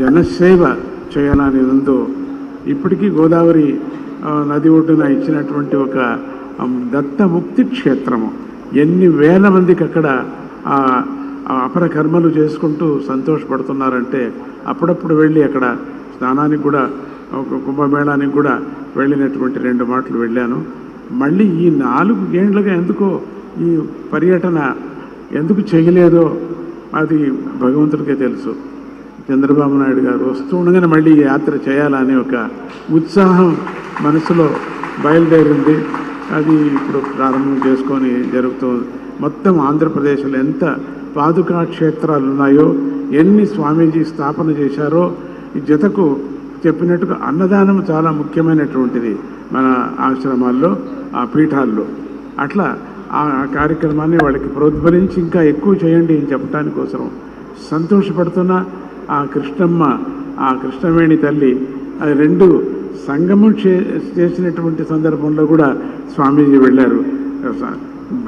జనసేవ చేయాలని ఉందో, ఇప్పటికీ గోదావరి నది ఒడ్డున ఇచ్చినటువంటి ఒక దత్తముక్తి క్షేత్రము, ఎన్ని వేల మందికి అక్కడ అపర కర్మలు చేసుకుంటూ సంతోషపడుతున్నారంటే, అప్పుడప్పుడు వెళ్ళి అక్కడ స్నానానికి కూడా, కుంభమేళానికి కూడా వెళ్ళినటువంటి 2 మాటలు వెళ్ళాను. మళ్ళీ ఈ 4 ఏళ్ళుగా ఎందుకో ఈ పర్యటన ఎందుకు చేయలేదో అది భగవంతుడికే తెలుసు. చంద్రబాబు నాయుడు గారు వస్తూ ఉండగానే మళ్ళీ ఈ యాత్ర చేయాలనే ఒక ఉత్సాహం మనసులో బయలుదేరింది. అది ఇప్పుడు ప్రారంభం చేసుకొని జరుగుతుంది. మొత్తం ఆంధ్రప్రదేశ్లో ఎంత పాదుకా క్షేత్రాలు ఉన్నాయో, ఎన్ని స్వామీజీ స్థాపన చేశారో, ఈ జతకు చెప్పినట్టుగా అన్నదానం చాలా ముఖ్యమైనటువంటిది మన ఆశ్రమాల్లో, ఆ పీఠాల్లో. అట్లా ఆ కార్యక్రమాన్ని వాళ్ళకి ప్రోద్బలించి ఇంకా ఎక్కువ చేయండి అని చెప్పడానికి కోసం సంతోషపడుతున్న ఆ కృష్ణమ్మ, ఆ కృష్ణవేణి తల్లి, అది 2 సంగమం చేసినటువంటి సందర్భంలో కూడా స్వామీజీ వెళ్ళారు.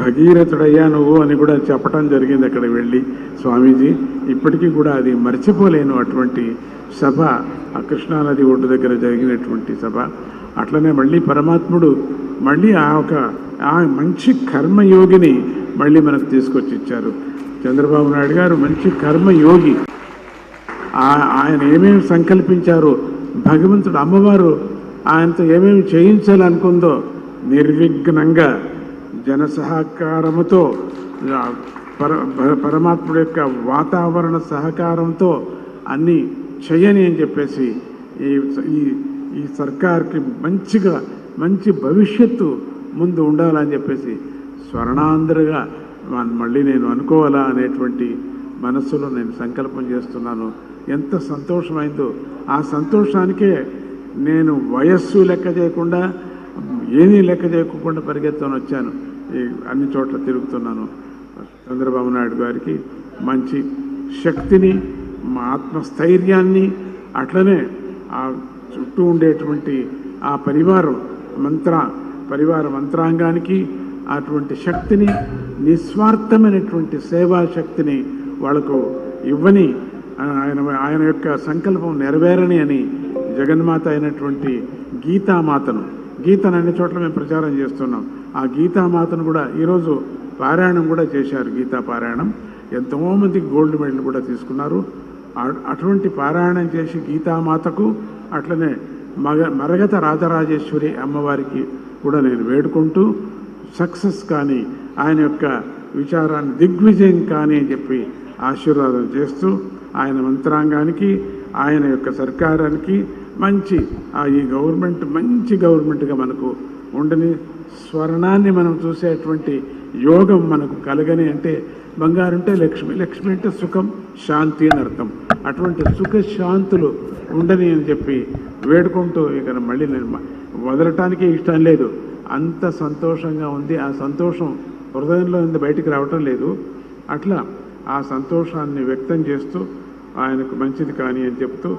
భగీరథుడయ్యా నువ్వు అని కూడా చెప్పడం జరిగింది అక్కడ వెళ్ళి స్వామీజీ. ఇప్పటికీ కూడా అది మర్చిపోలేను అటువంటి సభ, ఆ కృష్ణానది ఒడ్డు దగ్గర జరిగినటువంటి సభ. అట్లనే మళ్ళీ పరమాత్ముడు మళ్ళీ ఆ మంచి కర్మయోగిని మళ్ళీ మనకు తీసుకొచ్చి ఇచ్చారు. చంద్రబాబు నాయుడు గారు మంచి కర్మయోగి. ఆయన ఏమేమి సంకల్పించారో, భగవంతుడు అమ్మవారు ఆయనతో ఏమేమి చేయించాలనుకుందో నిర్విఘ్నంగా జన సహకారముతో, పరమాత్ముడు యొక్క వాతావరణ సహకారంతో అన్నీ చెయ్యని అని చెప్పేసి ఈ సర్కార్కి మంచి భవిష్యత్తు ముందు ఉండాలని చెప్పేసి స్వర్ణాంధ్రగా మళ్ళీ నేను అనుకోవాలా అనేటువంటి మనస్సులో నేను సంకల్పం చేస్తున్నాను. ఎంత సంతోషమైందో, ఆ సంతోషానికే నేను వయస్సు లెక్క చేయకుండా, ఏమీ లెక్క చేయకుండా పరిగెత్తుకొని వచ్చాను. అన్ని చోట్ల తిరుగుతున్నాను. చంద్రబాబు నాయుడు గారికి మంచి శక్తిని, మా ఆత్మస్థైర్యాన్ని, అట్లనే ఆ చుట్టూ ఉండేటువంటి ఆ పరివార మంత్రాంగానికి అటువంటి శక్తిని, నిస్వార్థమైనటువంటి సేవా శక్తిని వాళ్ళకు ఇవ్వని, ఆయన యొక్క సంకల్పం నెరవేరని అని జగన్మాత అయినటువంటి గీతామాతను అన్ని చోట్ల మేము ప్రచారం చేస్తున్నాం. ఆ గీతామాతను కూడా ఈరోజు పారాయణం కూడా చేశారు. గీతా పారాయణం ఎంతోమందికి గోల్డ్ మెడల్ కూడా తీసుకున్నారు. అటువంటి పారాయణం చేసి గీతామాతకు, అట్లనే మరగత రాజరాజేశ్వరి అమ్మవారికి కూడా నేను వేడుకుంటూ సక్సెస్ కానీ, ఆయన యొక్క విచారాన్ని దిగ్విజయం కానీ అని చెప్పి ఆశీర్వాదం చేస్తూ, ఆయన మంత్రాంగానికి, ఆయన యొక్క సర్కారానికి ఈ గవర్నమెంట్ మంచి గవర్నమెంట్గా మనకు ఉండని, స్వర్ణాన్ని మనం చూసేటువంటి యోగం మనకు కలగని. అంటే బంగారు అంటే లక్ష్మి అంటే సుఖం, శాంతి అని అర్థం. అటువంటి సుఖ శాంతులు ఉండని అని చెప్పి వేడుకుంటూ, ఇక మళ్ళీ నేను వదలటానికే ఇష్టం లేదు. అంత సంతోషంగా ఉంది. ఆ సంతోషం హృదయంలో బయటికి రావటం లేదు. అట్లా ఆ సంతోషాన్ని వ్యక్తం చేస్తూ ఆయనకు మంచిది కానీ అని చెప్తూ